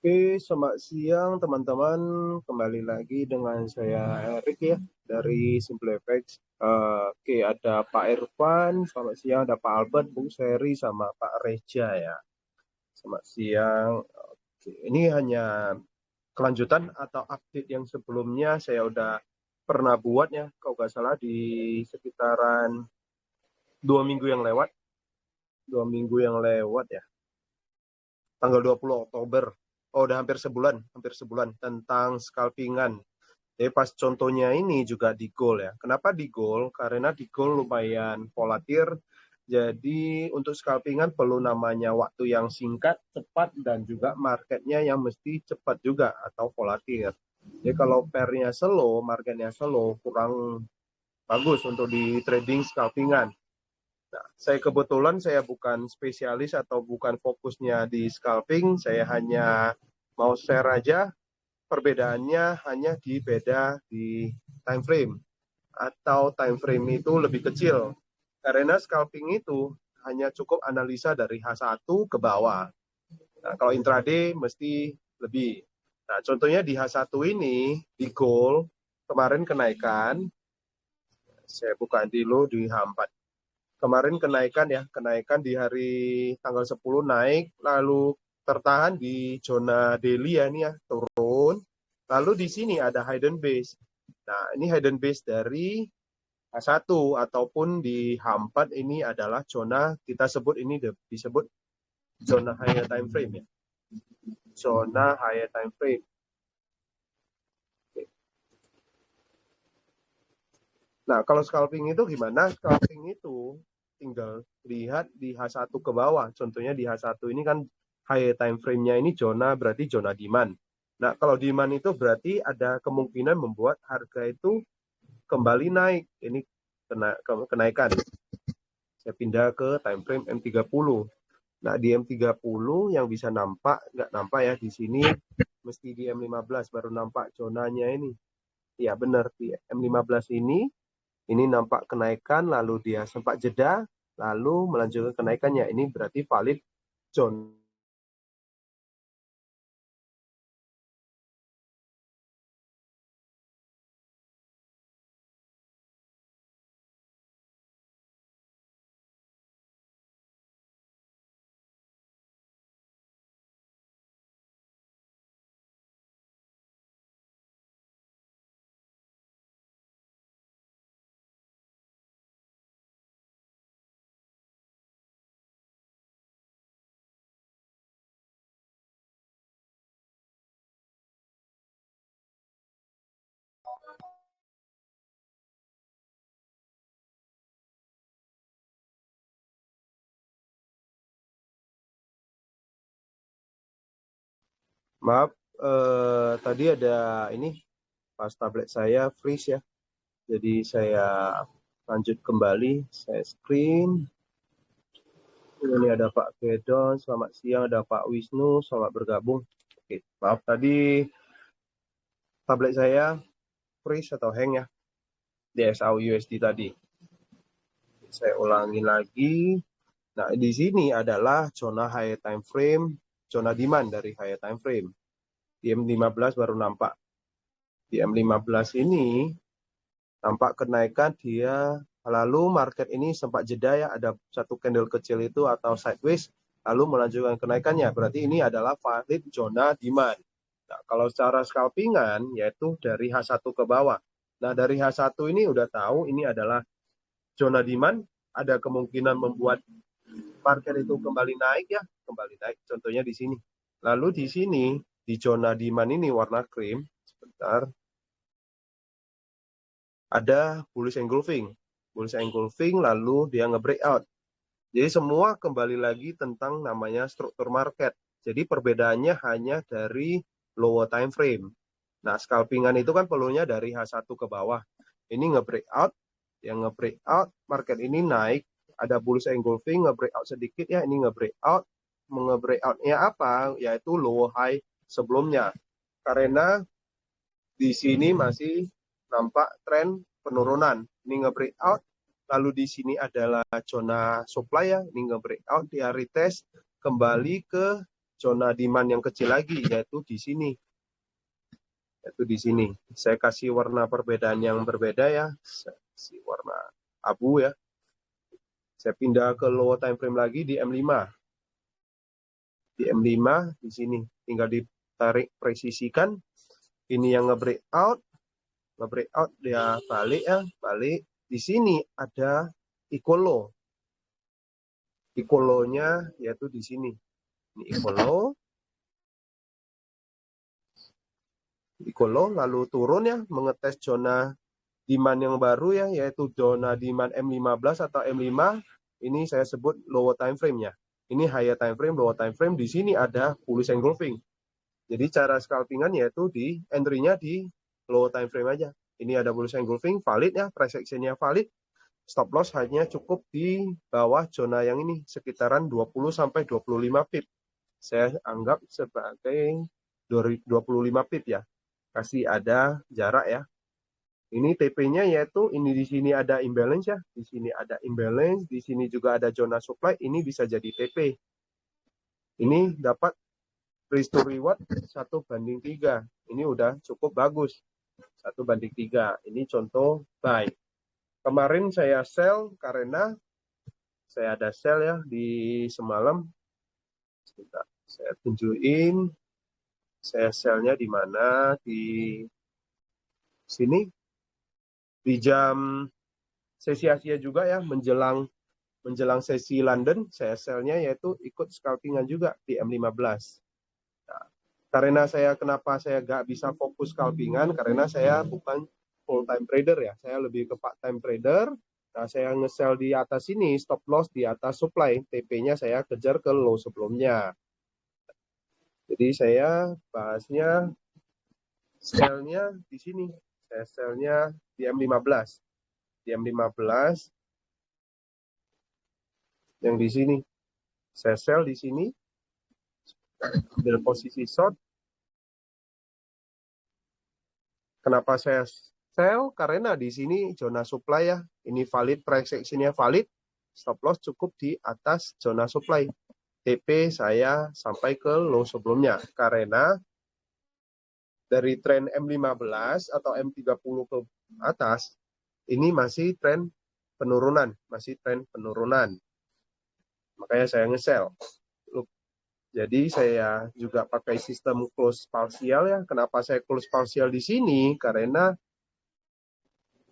Oke, selamat siang teman-teman. Kembali lagi dengan saya Erik ya dari Simple Effects. Oke, ada Pak Irfan, selamat siang. Ada Pak Albert, Bung Seri, sama Pak Reja ya. Selamat siang. Oke, ini hanya kelanjutan atau update yang sebelumnya saya udah pernah buat ya, kalau nggak salah di sekitaran 2 minggu yang lewat. 2 minggu yang lewat ya, tanggal 20 Oktober. Oh, udah hampir sebulan tentang scalpingan. Jadi pas contohnya ini juga di gold ya. Kenapa di gold? Karena di gold lumayan volatil. Jadi untuk scalpingan perlu namanya waktu yang singkat, cepat, dan juga marketnya yang mesti cepat juga atau volatil. Jadi kalau pairnya slow, marketnya slow, kurang bagus untuk di trading scalpingan. Nah, saya bukan spesialis atau bukan fokusnya di scalping, saya hanya mau share aja perbedaannya hanya di time frame atau time frame itu lebih kecil. Karena scalping itu hanya cukup analisa dari H1 ke bawah. Nah, kalau intraday mesti lebih. Nah, contohnya di H1 ini di gold kemarin kenaikan, saya buka dulu di H4. Kemarin kenaikan di hari tanggal 10 naik, lalu tertahan di zona daily ya, ini ya, turun. Lalu di sini ada hidden base. Nah, ini hidden base dari H1 ataupun di H4 ini adalah zona, kita sebut ini disebut zona higher time frame ya. Zona higher time frame. Nah, kalau scalping itu gimana? Scalping itu tinggal lihat di H1 ke bawah. Contohnya di H1 ini kan high time frame-nya ini zona, berarti zona demand. Nah, kalau demand itu berarti ada kemungkinan membuat harga itu kembali naik. Ini kenaikan. Saya pindah ke time frame M30. Nah, di M30 yang bisa nampak, nggak nampak ya di sini, mesti di M15 baru nampak zonanya ini. Ya benar, di M15 ini nampak kenaikan, lalu dia sempat jeda, lalu melanjutkan kenaikannya. Ini berarti valid zone. Maaf, tadi ada ini pas tablet saya freeze ya. Jadi saya lanjut kembali, saya screen. Ini ada Pak Gedon, selamat siang. Ada Pak Wisnu, selamat bergabung. Oke, maaf tadi tablet saya freeze atau hang ya di SAU USD tadi. Saya ulangi lagi. Nah, di sini adalah zona high time frame, zona demand dari high time frame. Di M15 baru nampak. Di M15 ini nampak kenaikan dia, lalu market ini sempat jeda ya, ada satu candle kecil itu atau sideways, lalu melanjutkan kenaikannya. Berarti ini adalah valid zona demand. Nah, kalau secara scalpingan yaitu dari H1 ke bawah. Nah, dari H1 ini udah tahu ini adalah zona demand, ada kemungkinan membuat market itu kembali naik ya, kembali naik. Contohnya di sini. Lalu di sini, di zona demand ini warna krim, sebentar, ada bullish engulfing. Bullish engulfing lalu dia nge-breakout. Jadi semua kembali lagi tentang namanya struktur market. Jadi perbedaannya hanya dari lower time frame. Nah, scalpingan itu kan perlunya dari H1 ke bawah. Ini nge-breakout, yang nge-breakout, market ini naik, ada bullish engulfing, nge-breakout sedikit ya, ini nge-breakout. Nge-breakoutnya apa? Yaitu lower high sebelumnya. Karena di sini masih nampak tren penurunan. Ini nge-breakout, lalu di sini adalah zona supply ya, ini nge-breakout, dia retest kembali ke zona demand yang kecil lagi, yaitu di sini. Yaitu di sini. Saya kasih warna perbedaan yang berbeda ya. Saya kasih warna abu ya. Saya pindah ke lower time frame lagi di M5. Di M5 di sini tinggal ditarik presisikan. Ini yang nge-breakout dia balik ya, balik. Di sini ada equal low. Equal low-nya yaitu di sini. Ini equal low. Equal low lalu turun ya, mengetes zona demand yang baru ya, yaitu zona demand M15 atau M5. Ini saya sebut lower time frame-nya. Ini higher time frame, lower time frame. Di sini ada bullish engulfing. Jadi cara scalpingan yaitu di entry-nya di lower time frame aja. Ini ada bullish engulfing, valid ya, price action-nya valid. Stop loss hanya cukup di bawah zona yang ini, sekitaran 20-25 pip. Saya anggap sebagai 25 pip ya. Kasih ada jarak ya. Ini TP-nya yaitu ini di sini ada imbalance ya, di sini ada imbalance, di sini juga ada zona supply, ini bisa jadi TP. Ini dapat risk to reward 1:3. Ini udah cukup bagus. 1:3. Ini contoh buy. Kemarin saya sell karena saya ada sell ya di semalam. Sebentar, saya tunjukin. Saya sell-nya di mana? Di sini. Di jam sesi Asia juga ya, menjelang sesi London, saya sell-nya yaitu ikut scalpingan juga di M15. Nah, karena kenapa saya nggak bisa fokus scalpingan, karena saya bukan full time trader ya, saya lebih ke part time trader. Nah, saya nge-sell di atas ini, stop loss di atas supply, TP-nya saya kejar ke low sebelumnya. Jadi saya bahasnya sell-nya di sini, saya sell-nya di M15. Di M15 yang di sini. Saya sell di sini. Ambil posisi short. Kenapa saya sell? Karena di sini zona supply ya. Ini valid, price action-nya valid. Stop loss cukup di atas zona supply. TP saya sampai ke low sebelumnya. Karena dari tren M15 atau M30 ke atas, ini masih tren penurunan. Masih tren penurunan. Makanya saya nge-sell. Jadi saya juga pakai sistem close partial ya. Kenapa saya close partial di sini? Karena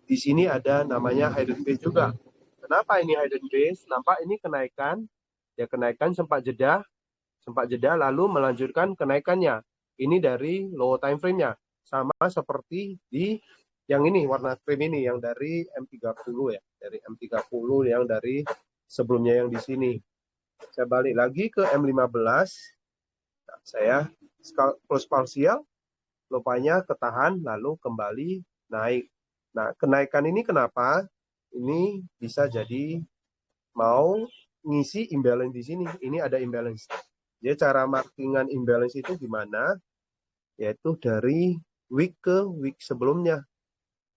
di sini ada namanya hidden base juga. Kenapa ini hidden base? Nampak ini kenaikan. Ya kenaikan sempat jeda lalu melanjutkan kenaikannya. Ini dari low time frame-nya. Sama seperti di yang ini warna krim ini yang dari M30 ya. Dari M30 yang dari sebelumnya yang di sini. Saya balik lagi ke M15. Nah, saya close partial, lupanya ketahan lalu kembali naik. Nah, kenaikan ini kenapa? Ini bisa jadi mau ngisi imbalance di sini. Ini ada imbalance. Jadi cara markingan imbalance itu gimana? Yaitu dari week ke week sebelumnya.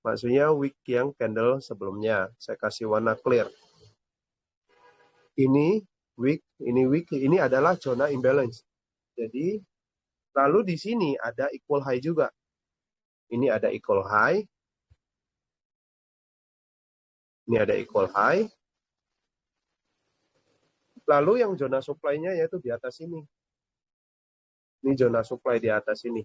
Maksudnya week yang candle sebelumnya. Saya kasih warna clear. Ini week, ini adalah zona imbalance. Jadi, lalu di sini ada equal high juga. Ini ada equal high. Ini ada equal high. Lalu yang zona supply-nya yaitu di atas ini. Ini zona supply di atas ini.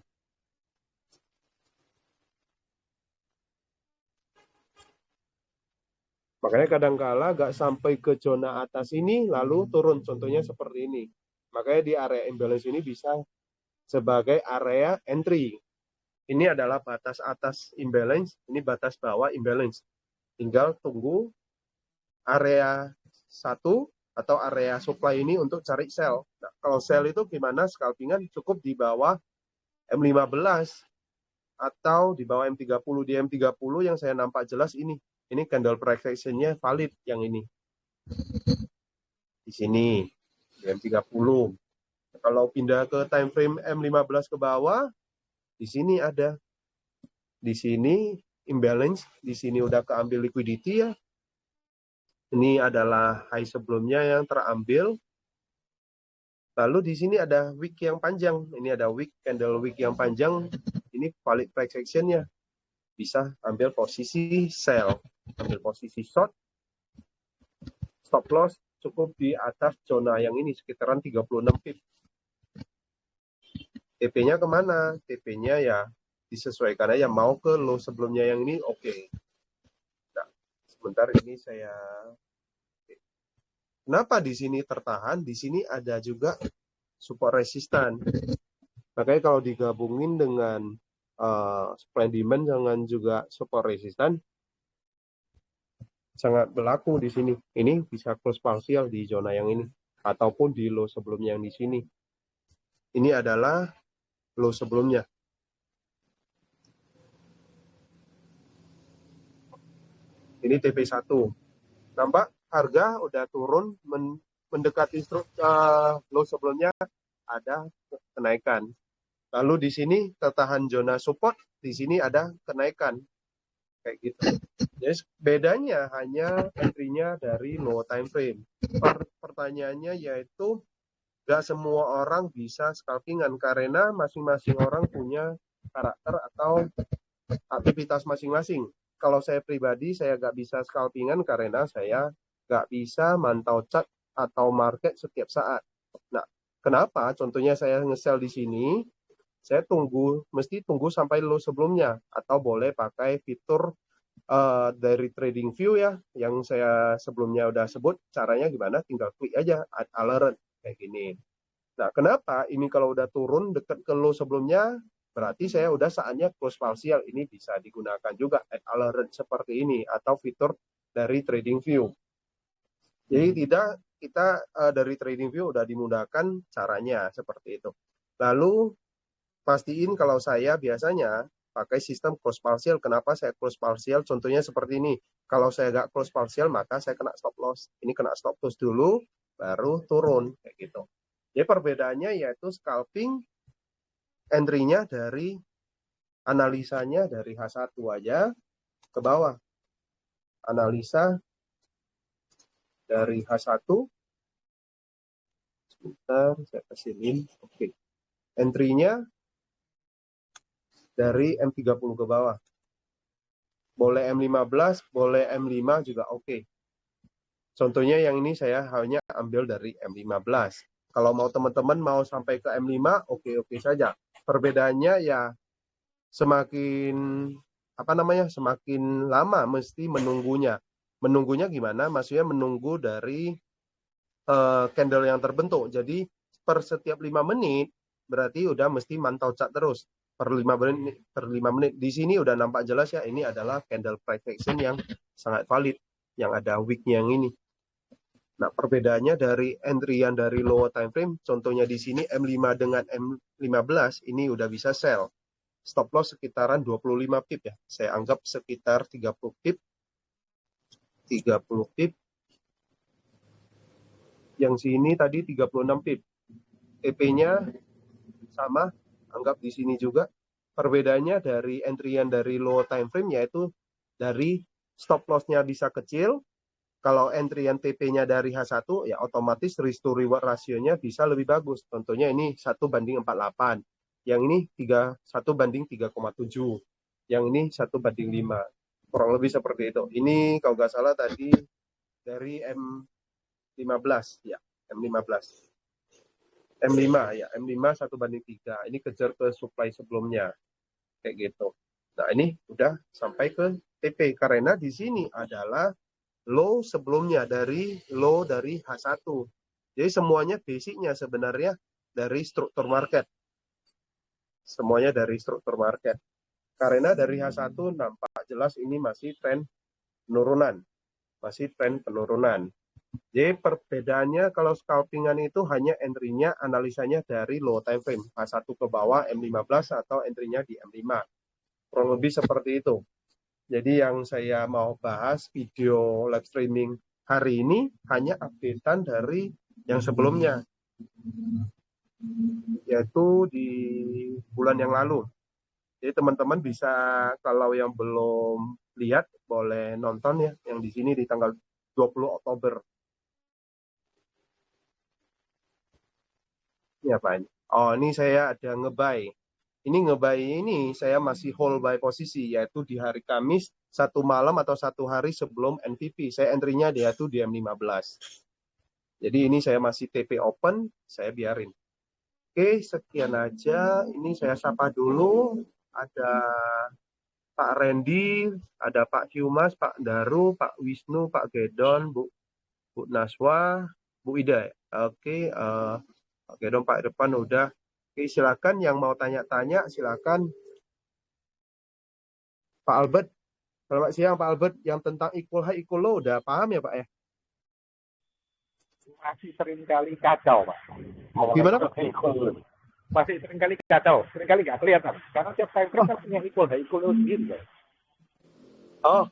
Makanya kadang-kala nggak sampai ke zona atas ini, lalu turun. Contohnya seperti ini. Makanya di area imbalance ini bisa sebagai area entry. Ini adalah batas atas imbalance, ini batas bawah imbalance. Tinggal tunggu area 1 atau area supply ini untuk cari sell. Nah, kalau sell itu gimana? Scalpingan cukup di bawah M15 atau di bawah M30. Di M30 yang saya nampak jelas ini. Ini candle price action-nya valid yang ini. Di sini, di M30. Kalau pindah ke time frame M15 ke bawah, di sini ada. Di sini imbalance, di sini udah keambil liquidity ya. Ini adalah high sebelumnya yang terambil. Lalu di sini ada wick yang panjang. Ini ada wick, candle wick yang panjang. Ini valid price action-nya. Bisa ambil posisi sell, ambil posisi short, stop loss cukup di atas zona yang ini sekitaran 36 pip. TP-nya kemana? TP-nya ya disesuaikan aja, mau ke low sebelumnya yang ini, oke. Nah, sebentar ini saya, kenapa di sini tertahan? Di sini ada juga support resistan. Makanya kalau digabungin dengan supply demand dengan juga support resistan, sangat berlaku di sini. Ini bisa close partial di zona yang ini ataupun di low sebelumnya yang di sini. Ini adalah low sebelumnya. Ini TP1. Nampak harga udah turun mendekati low sebelumnya, ada kenaikan. Lalu di sini tertahan zona support, di sini ada kenaikan. Kayak gitu. Jadi bedanya hanya entry-nya dari low time frame. Pertanyaannya yaitu gak semua orang bisa scalpingan karena masing-masing orang punya karakter atau aktivitas masing-masing. Kalau saya pribadi, saya nggak bisa scalpingan karena saya nggak bisa mantau chart atau market setiap saat. Nah, kenapa? Contohnya saya nge-sell di sini, saya mesti tunggu sampai low sebelumnya, atau boleh pakai fitur dari trading view ya, yang saya sebelumnya udah sebut, caranya gimana, tinggal klik aja, add alert, kayak gini. Nah, kenapa ini kalau udah turun dekat ke low sebelumnya, berarti saya udah saatnya close partial. Ini bisa digunakan juga add alert seperti ini atau fitur dari trading view. Jadi tidak kita dari trading view udah dimudahkan caranya seperti itu. Lalu pastiin kalau saya biasanya pakai sistem close partial. Kenapa saya close partial? Contohnya seperti ini. Kalau saya nggak close partial, maka saya kena stop loss. Ini kena stop loss dulu, baru turun kayak gitu. Jadi perbedaannya yaitu scalping entry-nya dari analisanya dari H1 aja ke bawah. Analisa dari H1, sebentar saya kasih link. Oke. Entry-nya dari M30 ke bawah. Boleh M15, boleh M5 juga oke. Contohnya yang ini saya hanya ambil dari M15. Kalau mau teman-teman mau sampai ke M5, oke-oke saja. Perbedaannya ya semakin semakin lama mesti menunggunya. Menunggunya gimana? Maksudnya menunggu dari candle yang terbentuk. Jadi per setiap 5 menit berarti udah mesti mantau chart terus. Per 5 menit. Di sini udah nampak jelas ya, ini adalah candle price action yang sangat valid, yang ada wick-nya yang ini. Nah, perbedaannya dari entry yang dari lower time frame, contohnya di sini M5 dengan M15 ini udah bisa sell. Stop loss sekitaran 25 pip ya. Saya anggap sekitar 30 pip. 30 pip. Yang sini tadi 36 pip. TP-nya sama, anggap di sini juga. Perbedaannya dari entry yang dari low time frame yaitu dari stop loss-nya bisa kecil. Kalau entry yang TP-nya dari H1 ya otomatis risk to reward rasionya bisa lebih bagus. Contohnya ini 1:48. Yang ini 1:3,7. Yang ini 1:5. Kurang lebih seperti itu. Ini kalau nggak salah tadi dari M15 ya, M15. M5 ya, M5 1:3. Ini kejar ke supply sebelumnya. Kayak gitu. Nah, ini udah sampai ke TP karena di sini adalah low sebelumnya dari low dari H1. Jadi semuanya basicnya sebenarnya dari struktur market. Semuanya dari struktur market. Karena dari H1 nampak jelas ini masih tren penurunan. Masih tren penurunan. Jadi perbedaannya kalau scalpingan itu hanya entry-nya analisanya dari low time frame. H1 ke bawah M15 atau entry-nya di M5. Kurang lebih seperti itu. Jadi yang saya mau bahas video live streaming hari ini hanya updatean dari yang sebelumnya, yaitu di bulan yang lalu. Jadi teman-teman bisa kalau yang belum lihat boleh nonton ya yang di sini di tanggal 20 Oktober. Ini apa ini? Oh, ini saya ada ngebuy. Ini ngebuy ini saya masih hold by posisi, yaitu di hari Kamis, satu malam atau satu hari sebelum NVP. Saya entry-nya dia tuh di M15. Jadi ini saya masih TP open, saya biarin. Oke, sekian aja. Ini saya sapa dulu. Ada Pak Randy, ada Pak Humas, Pak Daru, Pak Wisnu, Pak Gedon, Bu Naswa, Bu Ida. Oke, Pak Gedon, Pak Depan udah. Oke, silakan yang mau tanya-tanya, silakan. Pak Albert, selamat siang Pak Albert. Yang tentang equal high, equal low udah paham ya Pak ya? Masih sering kali kacau, Pak. Gimana Pak? Masih sering kali kacau, sering kali nggak kelihatan. Karena tiap time frame kan punya equal low sendiri. Oh,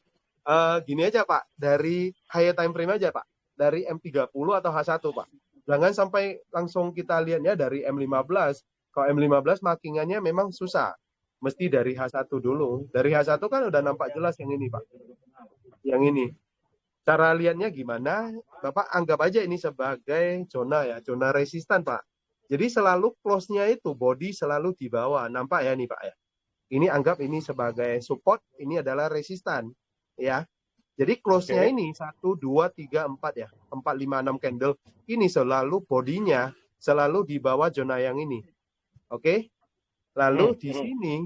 gini aja Pak. Dari high time frame aja Pak. Dari M30 atau H1 Pak. Jangan sampai langsung kita lihatnya dari M15. Kalau M15 markingannya memang susah. Mesti dari H1 dulu. Dari H1 kan udah nampak jelas yang ini Pak. Yang ini. Cara lihatnya gimana? Bapak anggap aja ini sebagai zona ya, zona resistan Pak. Jadi selalu close-nya itu body selalu di bawah. Nampak ya nih Pak ya. Ini anggap ini sebagai support, ini adalah resistan ya. Jadi close-nya ini 1 2 3 4 ya. 4 5 6 candle. Ini selalu bodinya selalu di bawah zona yang ini. Oke? Lalu di sini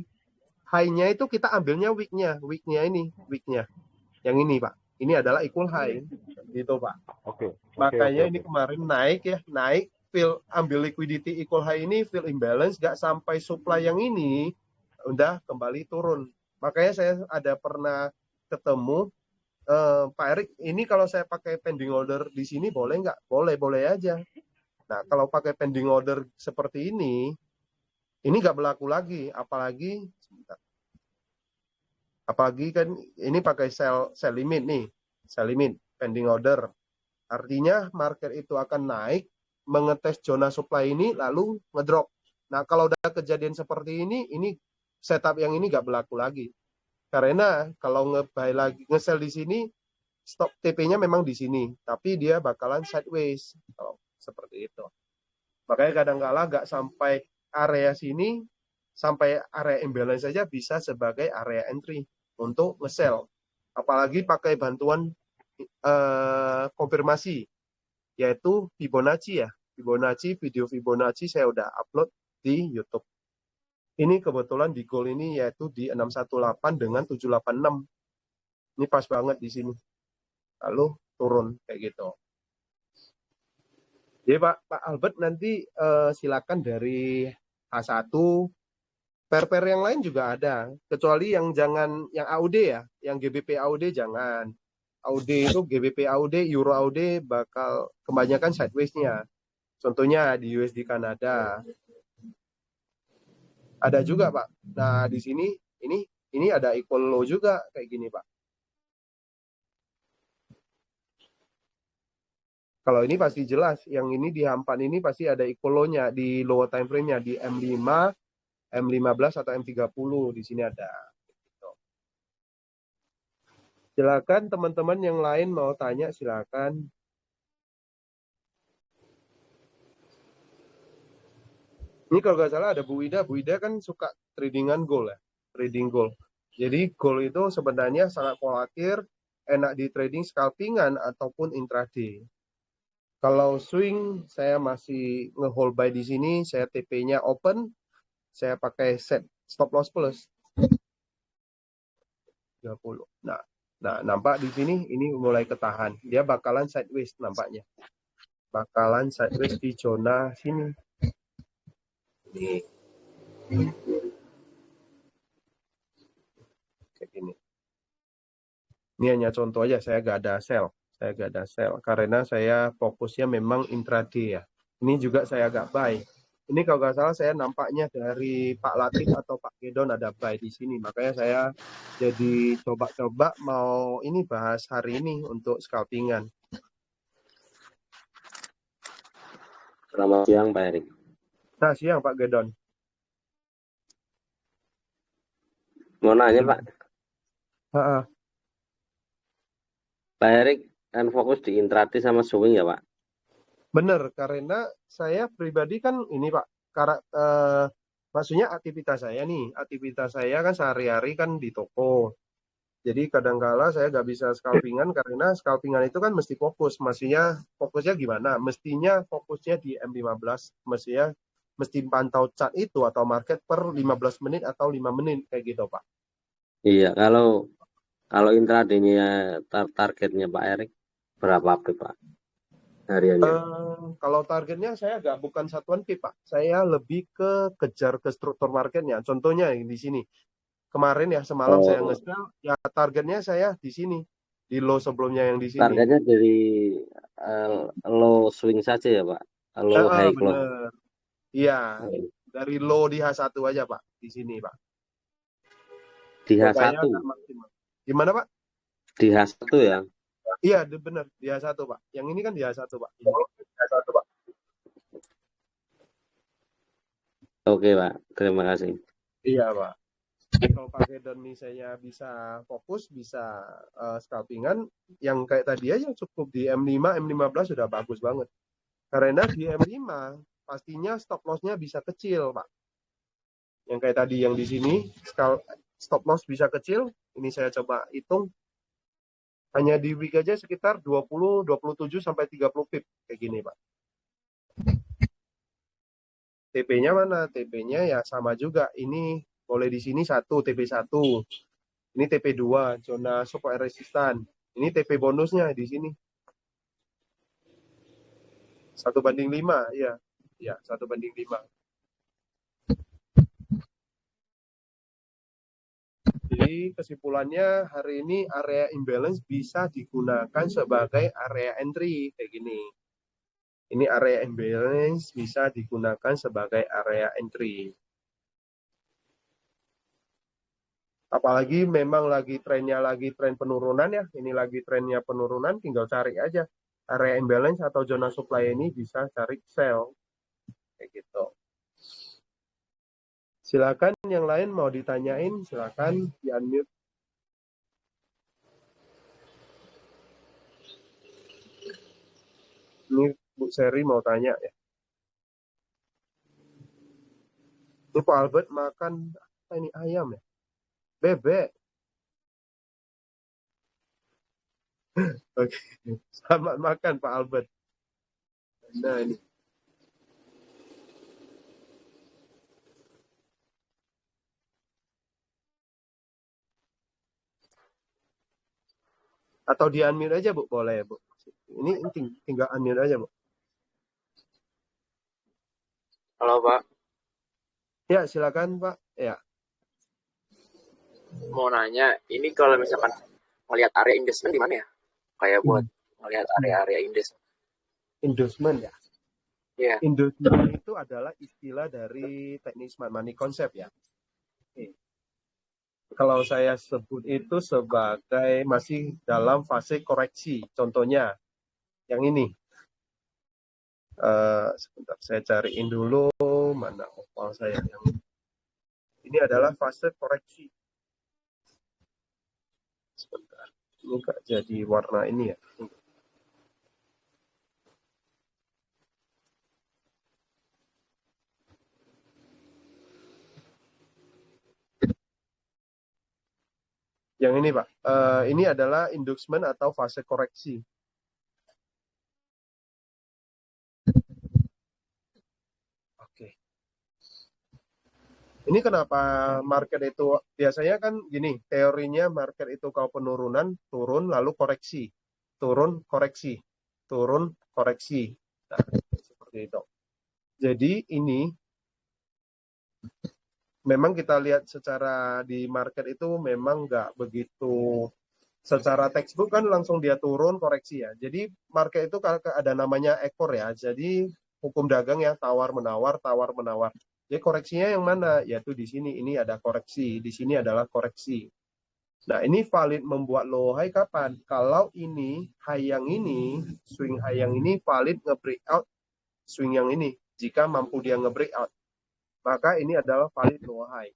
high-nya itu kita ambilnya week-nya ini, week-nya. Yang ini, Pak. Ini adalah equal high. Gitu, Pak. Makanya ini kemarin naik ya, naik ambil liquidity equal high ini fill imbalance nggak sampai supply yang ini udah kembali turun. Makanya saya ada pernah ketemu Pak Erik, ini kalau saya pakai pending order di sini boleh nggak? Boleh, boleh aja. Nah, kalau pakai pending order seperti ini nggak berlaku lagi. Apalagi kan ini pakai sell limit nih, sell limit, pending order. Artinya market itu akan naik, mengetes zona supply ini, lalu ngedrop. Nah, kalau udah kejadian seperti ini setup yang ini nggak berlaku lagi. Karena kalau nge-buy lagi, nge-sell di sini, stop TP-nya memang di sini, tapi dia bakalan sideways. Oh, seperti itu. Makanya kadang-kala nggak sampai area sini, sampai area imbalance saja bisa sebagai area entry untuk nge-sell. Apalagi pakai bantuan konfirmasi, yaitu Fibonacci ya. Fibonacci, video Fibonacci saya udah upload di YouTube. Ini kebetulan di gold ini yaitu di 618 dengan 786. Ini pas banget di sini. Lalu turun kayak gitu. Jadi Pak Albert nanti silakan dari H1, pair-pair yang lain juga ada. Kecuali yang jangan yang AUD ya, yang GBP AUD jangan. AUD itu GBP AUD, Euro AUD bakal kebanyakan sideways-nya. Contohnya di USD Kanada. Ada juga, Pak. Nah, di sini ini ada equal low juga kayak gini, Pak. Kalau ini pasti jelas, yang ini di hampan ini pasti ada equal low-nya di lower time frame-nya di M5, M15 atau M30 di sini ada. Silakan teman-teman yang lain mau tanya silakan. Ini kalau nggak salah ada Bu Ida kan suka tradingan gold ya, trading gold. Jadi gold itu sebenarnya sangat khawatir, enak di trading scalpingan ataupun intraday. Kalau swing, saya masih nge-hold buy di sini, saya TP-nya open, saya pakai set stop loss plus 30. Nah, nampak di sini ini mulai ketahan. Dia bakalan sideways nampaknya. Bakalan sideways di zona sini. Nih. Kayak gini. Ini hanya contoh aja, saya nggak ada sell. Saya nggak ada sell karena saya fokusnya memang intraday ya. Ini juga saya agak buy. Ini kalau nggak salah saya nampaknya dari Pak Latif atau Pak Gedon ada buy di sini. Makanya saya jadi coba-coba mau ini bahas hari ini untuk scalpingan. Selamat siang Pak Erik. Nah, siang Pak Gedon. Mau nanya Pak. Ha-ha. Pak Erik kan fokus di intraday sama swing ya Pak. Bener, karena saya pribadi kan ini Pak, maksudnya aktivitas saya kan sehari-hari kan di toko. Jadi kadangkala saya nggak bisa scalpingan karena scalpingan itu kan mesti fokus. Maksudnya fokusnya gimana? Mestinya fokusnya di M15, mestinya mesti pantau chart itu atau market per 15 menit atau 5 menit kayak gitu Pak. Iya, kalau intraday-nya targetnya Pak Erik berapa pip Pak hariannya? Kalau targetnya saya bukan satuan P Pak. Saya lebih kejar ke struktur marketnya. Contohnya yang di sini. Kemarin ya semalam saya Oh, nge-sell, ya targetnya saya di sini. Di low sebelumnya yang di sini. targetnya dari low swing saja ya Pak, low high close. Bener. Iya, dari low di H1 aja Pak. Di sini Pak. Di Pokoknya H1, nggak maksimal. Gimana Pak? di H1 ya. Iya, bener. Di H1 Pak. Yang ini kan di H1 Pak. Ini H1 Pak. Oke Pak, terima kasih. Iya Pak. Kalau pakai dan misalnya bisa fokus, bisa scalpingan, yang kayak tadi aja cukup di M5, M15 sudah bagus banget. Karena di M5 pastinya stop loss-nya bisa kecil, Pak. Yang kayak tadi yang di sini, stop loss bisa kecil. Ini saya coba hitung. Hanya di week aja sekitar 20, 27 sampai 30 pip kayak gini, Pak. TP-nya mana? TP-nya ya sama juga. Ini boleh di sini 1, TP1. Ini TP2, zona support resistan. Ini TP bonusnya di sini. 1:5, ya. Ya, 1:5. Jadi kesimpulannya hari ini area imbalance bisa digunakan sebagai area entry kayak gini. Ini area imbalance bisa digunakan sebagai area entry. Apalagi memang lagi trennya lagi tren penurunan ya. Ini lagi trennya penurunan, tinggal cari aja area imbalance atau zona supply ini bisa cari sell kayak gitu. Silakan yang lain mau ditanyain, silakan di unmute. Ini Bu Seri mau tanya ya. Ini Pak Albert makan apa ini ayam ya? Bebek. Oke. Selamat makan Pak Albert. Nah ini. Atau di unmute aja Bu, boleh Bu. Ini tinggal unmute aja Bu. Halo Pak, Ya silakan Pak. Ya. mau nanya, ini kalau misalkan ngelihat area investment di mana ya? Kayak buat ngelihat area-area investment. Endorsement ya. Iya. Endorsement itu adalah istilah dari teknik smart money concept ya. Oke. Kalau saya sebut itu sebagai masih dalam fase koreksi. Contohnya yang ini. Sebentar saya cariin dulu mana opal saya yang ini adalah fase koreksi. Sebentar, ini nggak jadi warna ini ya. Yang ini Pak, ini adalah inducement atau fase koreksi. Oke. Ini kenapa market itu biasanya kan gini, teorinya market itu kalau penurunan turun lalu koreksi, turun koreksi, turun koreksi. Nah, seperti itu. Jadi ini memang kita lihat secara di market itu memang nggak begitu secara textbook kan langsung dia turun koreksi ya. Jadi market itu ada namanya ekor ya. Jadi hukum dagang ya tawar menawar, tawar menawar. Jadi koreksinya yang mana? Yaitu di sini ini ada koreksi, di sini adalah koreksi. Nah, ini valid membuat low high kapan? Kalau ini high yang ini, swing high yang ini valid nge-breakout swing yang ini. Jika mampu dia nge-breakout, maka ini adalah valid low high.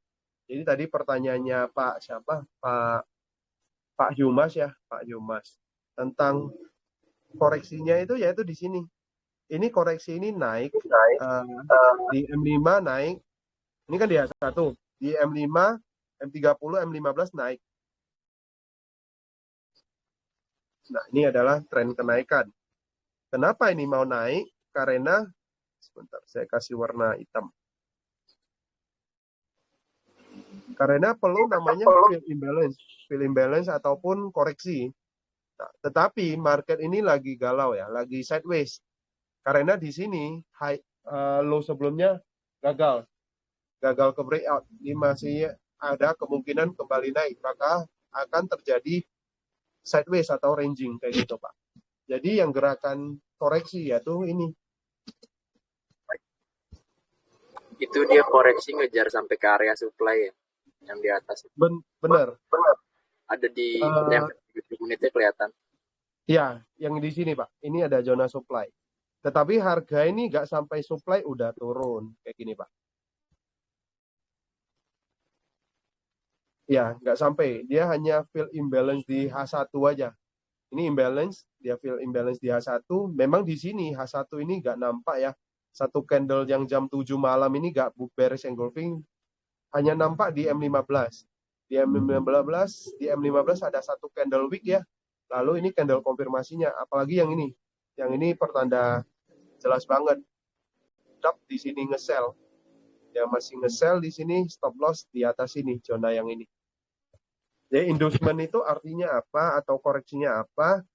Jadi tadi pertanyaannya Pak siapa? Pak Yumas ya, Pak Yumas. Tentang koreksinya itu yaitu di sini. ini koreksi ini naik di M5 naik. Ini kan di H1, di M5, M30, M15 naik. Nah, ini adalah tren kenaikan. Kenapa ini mau naik? Karena sebentar, saya kasih warna hitam. Karena perlu namanya fill imbalance ataupun koreksi. Nah, tetapi market ini lagi galau ya, lagi sideways. Karena di sini low sebelumnya gagal ke breakout. Ini masih ada kemungkinan kembali naik, maka akan terjadi sideways atau ranging kayak gitu, Pak. Jadi yang gerakan koreksi yaitu ini. Itu dia koreksi ngejar sampai ke area supply ya, yang di atas. Benar. Ada di yang 30 menitnya kelihatan. Ya, yang di sini Pak. Ini ada zona supply. Tetapi harga ini nggak sampai supply udah turun kayak gini Pak. Ya, nggak sampai. Dia hanya fill imbalance di H1 aja. Ini imbalance, dia fill imbalance di H1. Memang di sini H1 ini nggak nampak ya. Satu candle yang jam 7 malam ini nggak bearish engulfing. Hanya nampak di M15. Di M15 ada satu candle wick ya. Lalu ini candle konfirmasinya. Apalagi yang ini. Yang ini pertanda jelas banget. Stop di sini nge-sell. Yang masih nge-sell di sini, stop loss di atas ini, zona yang ini. Jadi inducement itu artinya apa atau koreksinya apa?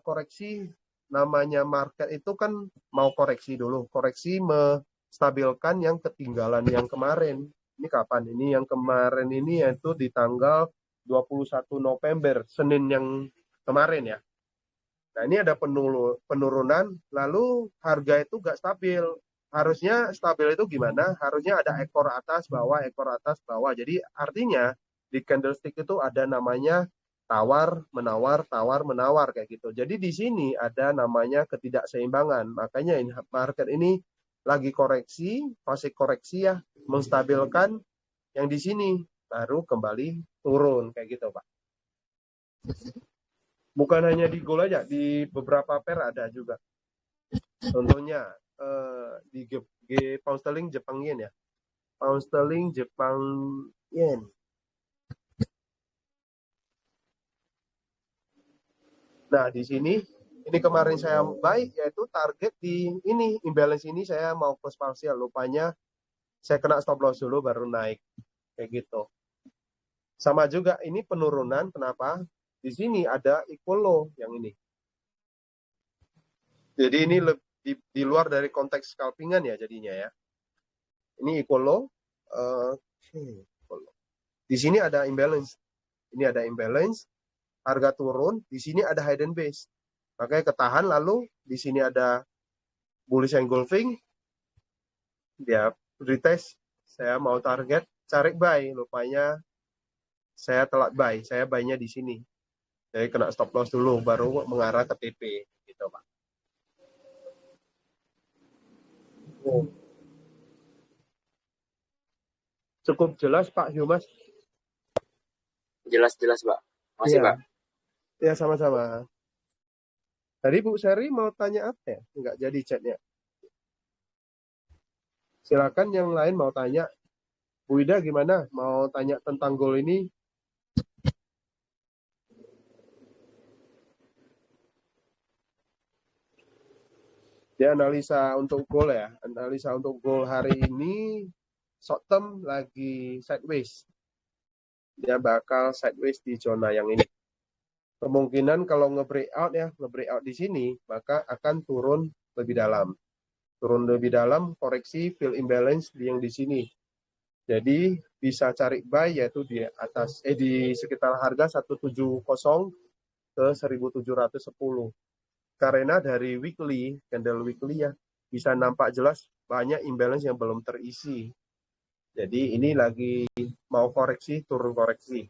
Koreksi namanya market itu kan mau koreksi dulu. Koreksi menstabilkan yang ketinggalan yang kemarin. Ini kapan? Ini yang kemarin ini yaitu di tanggal 21 November, Senin yang kemarin ya. Nah ini ada penurunan, lalu harga itu nggak stabil. Harusnya stabil itu gimana? Harusnya ada ekor atas bawah, ekor atas bawah. Jadi artinya di candlestick itu ada namanya tawar menawar kayak gitu. Jadi di sini ada namanya ketidakseimbangan. Makanya market ini lagi koreksi, fase koreksi ya, menstabilkan yang di sini baru kembali turun kayak gitu Pak. Bukan hanya di gold aja, di beberapa pair ada juga. Contohnya di pound sterling Jepang yen ya. Pound sterling Jepang yen. Nah, di sini ini kemarin saya buy yaitu target di ini imbalance ini saya mau close partial, lupanya saya kena stop loss dulu baru naik kayak gitu. Sama juga ini penurunan, kenapa? Di sini ada equal low yang ini. Jadi ini di luar dari konteks scalpingan ya jadinya ya. Ini equal low. Di sini ada imbalance. Ini ada imbalance. Harga turun. Di sini ada hidden base. Makanya ketahan lalu di sini ada bullish engulfing. Dia retest. Saya mau target cari buy. Lupanya saya telat buy. Saya buy-nya di sini. Jadi kena stop loss dulu baru mengarah ke TP gitu Pak. Cukup jelas Pak Humas? Jelas Pak. Masih ya. Pak. Ya sama-sama. Tadi Bu Seri mau tanya apa ya? Enggak jadi chatnya. Silakan yang lain mau tanya. Bu Ida gimana? Mau tanya tentang gold ini? Dia analisa untuk gold ya. Analisa untuk gold hari ini short term lagi sideways. Dia bakal sideways di zona yang ini. Kemungkinan kalau nge-breakout ya, nge-breakout di sini, maka akan turun lebih dalam. Turun lebih dalam, koreksi fill imbalance yang di sini. Jadi bisa cari buy yaitu di atas di sekitar harga 170 ke 1710. Karena dari weekly, candle weekly ya, bisa nampak jelas banyak imbalance yang belum terisi. Jadi ini lagi mau koreksi, turun koreksi.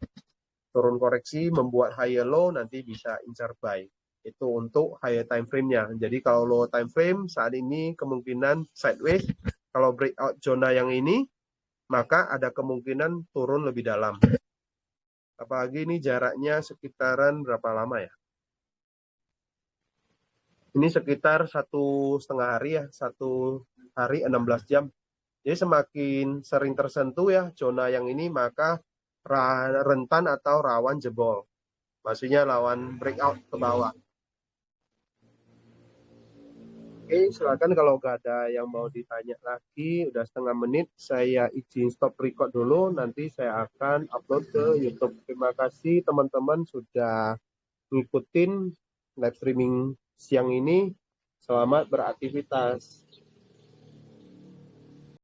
Turun koreksi membuat higher low, nanti bisa incar buy. Itu untuk higher time frame-nya. Jadi kalau low time frame saat ini kemungkinan sideways. Kalau breakout zona yang ini, maka ada kemungkinan turun lebih dalam. Apalagi ini jaraknya sekitaran berapa lama ya? Ini sekitar 1,5 hari ya, 1 hari 16 jam. Jadi semakin sering tersentuh ya zona yang ini, maka rentan atau rawan jebol. Maksudnya lawan breakout ke bawah. Oke, silakan kalau nggak ada yang mau ditanya lagi, udah setengah menit, saya izin stop record dulu, nanti saya akan upload ke YouTube. Terima kasih teman-teman sudah ngikutin live streaming siang ini. Selamat beraktivitas.